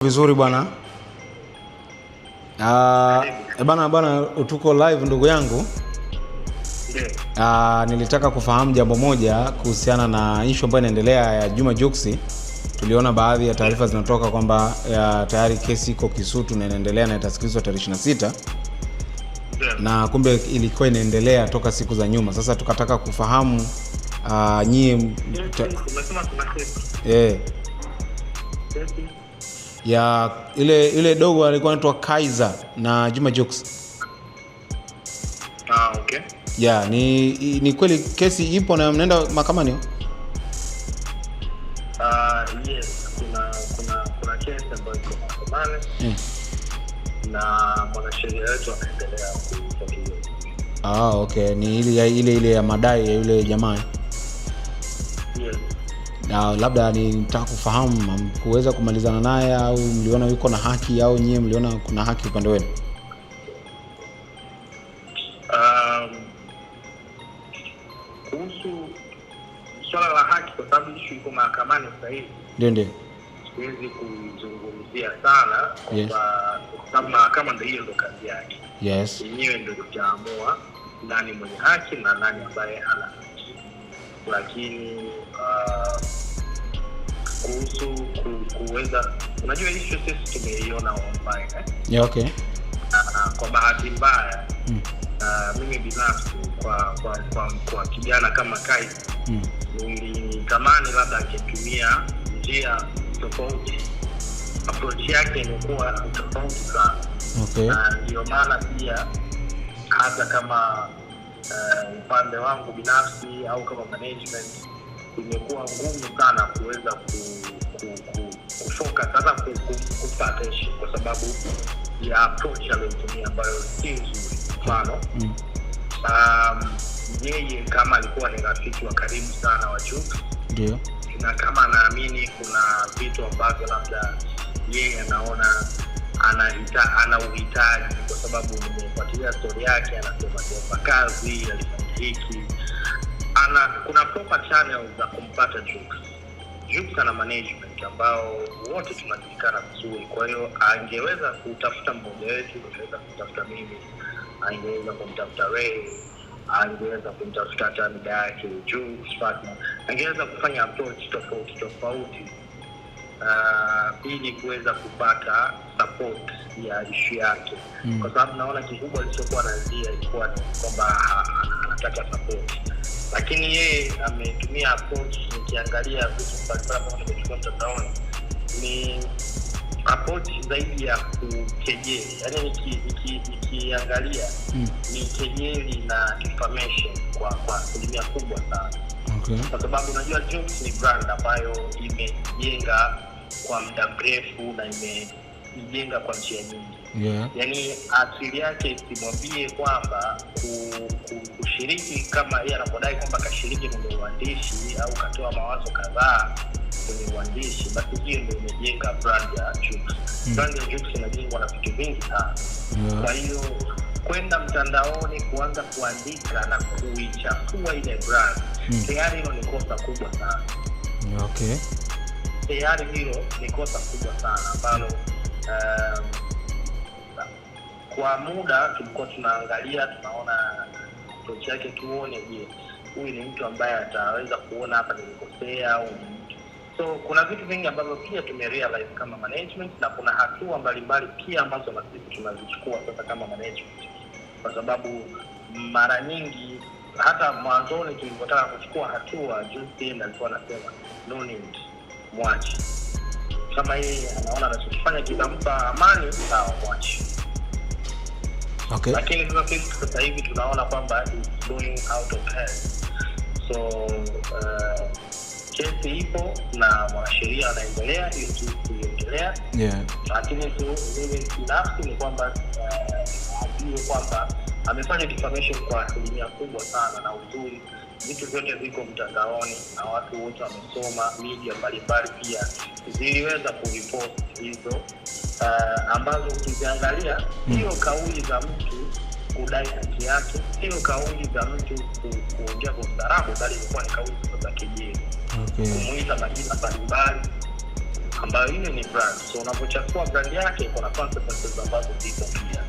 Vizuri bwana. Bwana tuko live ndugu yangu. Nilitaka kufahamu jambo moja kuhusiana na issue ambayo inaendelea ya Juma Jux. Tuliona baadhi ya taarifa zinatoka kwamba tayari kesi iko Kisutu na inaendelea na itasikilizwa tarehe 26. Na kumbe ilikuwa inaendelea toka siku za nyuma. Sasa tukataka kufahamu nyie ya ile dogo alikuwa anaitwa Kaiza na Juma Jux. Okay. Ya, ni kweli kesi ipo na mnaenda mahakamani? Yes, kuna kesi ambayo iko mahakamani. Na mwanasheria wetu anaendelea kufuatilia. Okay, ni ile ya madai ya yule jamaa. Yes. Na labda nitaka kufahamu kuweza kumalizana naye au mliona yuko na haki au nyie mliona kuna haki upande wenu? Kuhusu swala la haki, kwa sababu issue iko mahakamani sasa hivi. Ndio. Siwezi kuzungumzia sana kwa sababu mahakama ndio hiyo ndo kazi yake. Yes. Yenyewe ndio itaamua nani mwenye haki na nani ambaye hana haki. Lakini kuhusu kuweza, unajua issue sisi tumeiona online. Yeah, okay. Kwa bahati mbaya mimi binafsi kwa kijana kama Kaiza nilitamani labda angetumia njia tofauti. Approach yake imekuwa tofauti sana. Okay. Ndio maana pia hata kama upande wangu binafsi au kama management imekuwa ngumu sana kuweza kufocus hata kupata issue kwa sababu ya approach aliyotumia ambayo si nzuri. Mfano, yeye kama alikuwa ni rafiki wa karibu sana wa Jux, ndio, na kama anaamini kuna vitu ambavyo labda yeye anaona ana uhitaji, kwa sababu nimefuatilia story yake, anasema kwa kazi alifanya hiki, kuna proper channel za kumpata Jux. Jux ana management ambao wote tunajulikana vizuri. Kwa hiyo angeweza kutafuta mmoja wetu, angeweza kutafuta mimi, angeweza kumtafuta Ray, angeweza kumtafuta hata dada yake Jux partner, angeweza kufanya approach tofauti ili kuweza kupata support ya issue yake. Kwa sababu naona kikubwa alichokuwa anazia ilikuwa kwamba anataka support. Lakini yeye ametumia approach, nikiangalia vitu mbalimbali kama nimechukua mtandaoni, ni approach zaidi ya kukejeli. Yaani nikiangalia ni kejeli na information kwa asilimia kubwa sana. Okay. Kwa sababu unajua Jux ni brand ambayo imejenga kwa muda mrefu na imejenga kwa njia nyingi. Yeah. Yaani asili yake isimwambie kwamba kushiriki kama yeye anapodai kwamba kashiriki kwenye uandishi au katoa mawazo kadhaa kwenye uandishi, basi hiyo ndio imejenga brand ya Jux. Brand ya Jux inajengwa na vitu vingi sana. Yeah. Kwa hiyo kwenda mtandaoni kuanza kuandika na kuichafua ile brand, tayari hilo ni kosa kubwa sana. Okay. Tayari hilo ni kosa kubwa sana ambalo kwa muda tulikuwa tunaangalia, tunaona approach yake, tuone je, huyu ni mtu ambaye ataweza kuona hapa nilikosea au ni. So kuna vitu vingi ambavyo pia tumerealize kama management, na kuna hatua mbalimbali pia ambazo na sisi tunazichukua sasa kama management. Kwa sababu mara nyingi hata mwanzoni tulipotaka kuchukua hatua, Justin alikuwa anasema no need, mwache. Kama yeye anaona anachofanya kinampa amani, sawa, mwache. Okay. Lakini sasa hivi tunaona kwamba it's going out of hand. So kesi ipo na mwanasheria anaendelea ili kuendelea. Yeah. Lakini mimi binafsi ni kwamba ajue kwamba amefanya defamation kwa asilimia kubwa sana, na uzuri vitu vyote viko mtandaoni na watu wote wamesoma, media mbalimbali pia ziliweza kuripoti hizo ambazo ukiziangalia sio kauli za mtu kudai haki yake, sio kauli za mtu kuongea kwa ustaarabu, bali ilikuwa ni kauli za kejeli. Okay. Kumuita majina mbalimbali ambayo ile ni brand. So unapochafua brand yake kuna consequences ambazo zipo pia.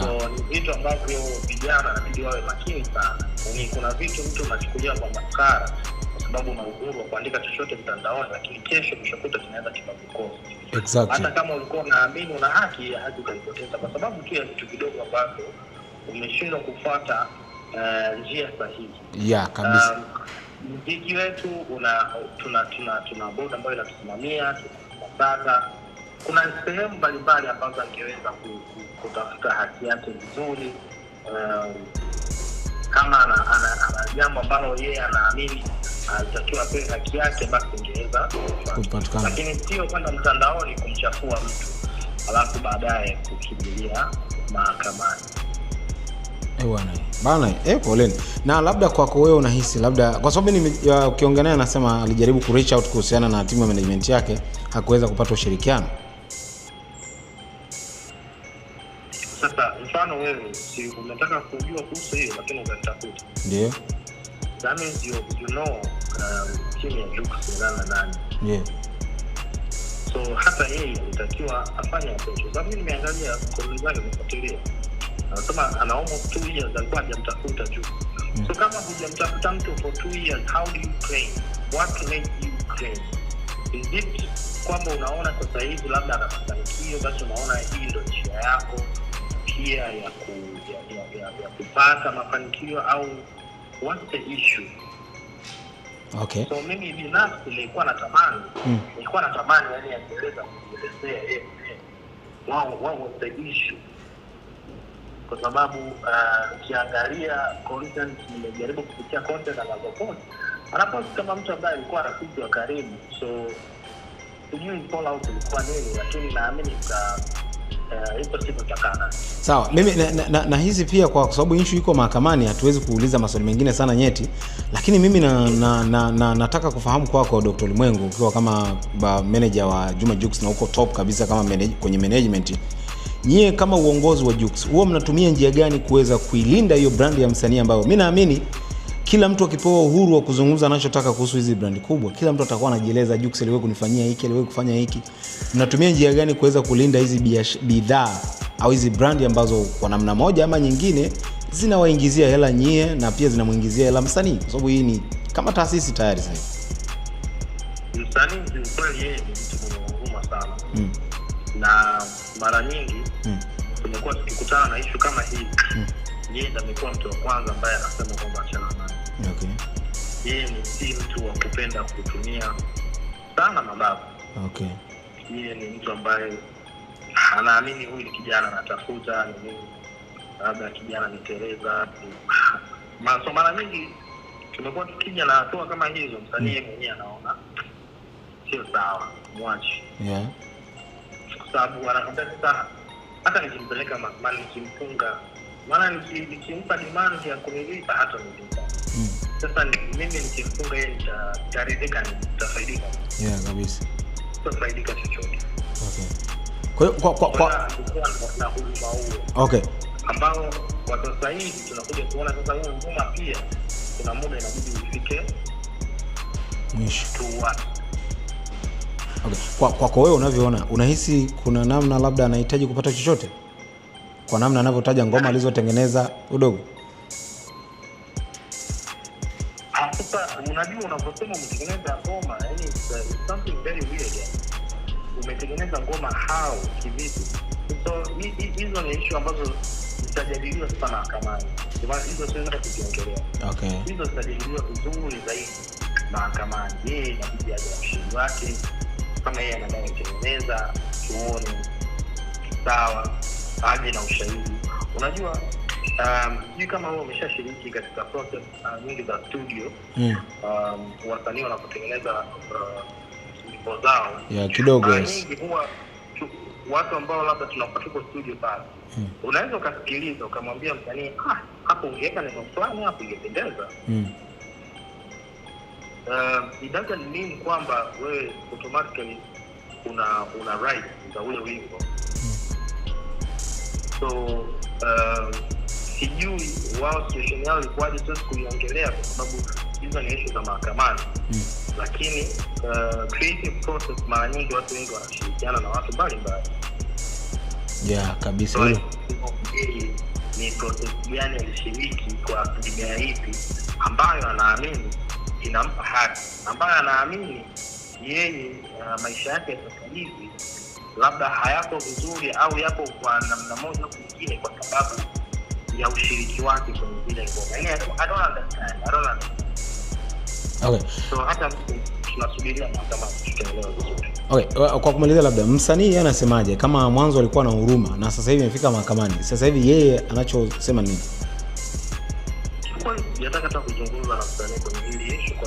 So ni vitu ambavyo vijana inabidi wawe makini sana. Yaani kuna vitu mtu unachukulia kwa maskhara kwa sababu una uhuru wa kuandika chochote mtandaoni, lakini kesho kishakuta kinaweza kikakukosa. Exactly. Hata kama ulikuwa unaamini una haki ukaipoteza kwa sababu tu ya vitu vidogo ambavyo umeshindwa kufuata njia sahihi. Kabisa. Muziki wetu tuna board ambayo inatusimamia, tunapata kuna sehemu mbalimbali ambazo angeweza kutafuta haki yake vizuri. Kama ana jambo ambalo yeye anaamini anatakiwa apewe haki yake, basi ingeweza kupatikana. Lakini sio kwenda mtandaoni kumchafua mtu alafu baadaye kukimbilia mahakamani. Bana, poleni. Na labda kwako wewe unahisi labda kwa sababu ukiongea naye anasema alijaribu ku reach out kuhusiana na timu ya management yake hakuweza kupata ushirikiano. Sasa mfano wewe si unataka kujua kuhusu hiyo lakini unatafuta. Ndio. That means you know timu ya Jux na nani. So hata yeye alitakiwa afanye approach. Sababu mimi nimeangalia comment zake nimefuatilia. Anasema ana almost 2 years alikuwa hajamtafuta Jux. So kama hujamtafuta mtu for 2 years, how do you claim? What made you claim? Is it kwamba unaona sasa hivi labda anafanikiwa basi unaona hii ndio njia yako pia ya kupata mafanikio au what's the issue? Okay. So mimi binafsi nilikuwa natamani yani angeeleza kuelezea yeye what was the issue, kwa sababu ukiangalia content nimejaribu kupitia content anazopost anapost kama mtu ambaye alikuwa rafiki wa karibu. So sijui call out ilikuwa nini, lakini naamini ipo siku takana. Sawa, mimi na hizi pia kwa sababu issue iko mahakamani hatuwezi kuuliza maswali mengine sana nyeti, lakini mimi nataka kufahamu kwako Dr. Ulimwengu ukiwa kama manager wa Juma Jux na uko top kabisa kama kwenye management. Nyie kama uongozi wa Jux, huwa mnatumia njia gani kuweza kuilinda hiyo brand ya msanii ambayo mimi naamini kila mtu akipewa uhuru wa kuzungumza anachotaka kuhusu hizi brand kubwa, kila mtu atakuwa anajieleza Jux aliwahi kunifanyia hiki, aliwahi kufanya hiki. Mnatumia njia gani kuweza kulinda hizi bidhaa au hizi brand ambazo kwa namna moja ama nyingine zinawaingizia hela nyie na pia zinamuingizia hela msanii, kwa sababu hii ni kama taasisi tayari sasa. Msanii ni kweli yeye ni mtu mwenye huruma sana. Na mara nyingi tumekuwa tukikutana na issue kama hii. Yeye ndiye amekuwa mtu wa kwanza ambaye anasema kwamba achana naye. Okay. Yeye ni si mtu wa kupenda kutumia sana mabavu. Okay. Yeye ni mtu ambaye anaamini huyu kijana anatafuta nini, labda kijana niteleza. Mara nyingi tumekuwa tukija na hatua kama hizo, msanii mwenyewe anaona sio sawa, mwache. Kwa sababu anakwambia sasa hata nikimpeleka mahakamani nikimfunga, maana nikimpa demand ya kunilipa hata nilipa. Sasa mimi nikimfunga yeye nitaridhika, nitafaidika. Kabisa. Nitafaidika chochote. Okay. Kwa na huduma huo. Okay. Ambao kwa sasa hivi tunakuja kuona sasa huo huduma pia kuna muda inabidi ufike mwisho. Okay. Kwa wewe unavyoona, unahisi kuna namna labda anahitaji kupata chochote? Kwa namna anavyotaja ngoma alizotengeneza udogo. Sasa unajua unaposema umetengeneza ngoma, yani something very weird. Umetengeneza ngoma how kivipi? So hizo ni issue ambazo zitajadiliwa sana mahakamani. Hizo siwezi kuziongelea. Okay. Hizo zitajadiliwa vizuri zaidi mahakamani. Yeye inabidi aje ushahidi wake kama yeye anadai kutengeneza, tuone sawa, aje na ushahidi. Unajua sijui kama wewe umeshashiriki katika process nyingi za studio. Wasanii wanapotengeneza nyimbo zao kidogo nyingi huwa watu ambao labda tunakuwa tuko studio pale. Unaweza ukasikiliza ukamwambia msanii hapo ungeweka neno fulani hapo ingependeza. It doesn't mean kwamba wewe automatically una right za ule wimbo. So sijui wao situation yao ilikuwaje, sasa kuiongelea kwa sababu hizo ni issue za mahakamani. lakini creative process mara nyingi watu wengi wanashirikiana na watu mbalimbali. Yeah, kabisa hilo. Ni process gani alishiriki kwa asilimia ipi ambayo anaamini inampa haki, ambayo anaamini yeye maisha yake ya sasa hivi labda hayapo vizuri au yapo kwa namna moja au nyingine kwa sababu ya ushiriki wake kwenye zile ngoma. I don't understand. Okay. So hata tunasubiria kama tutaelewa vizuri. Okay, kwa kumaliza labda msanii yeye anasemaje kama mwanzo alikuwa na huruma na sasa hivi amefika mahakamani? Sasa hivi yeye anachosema nini? Kwa hiyo nataka tu kuzungumza na msanii kwenye hili issue.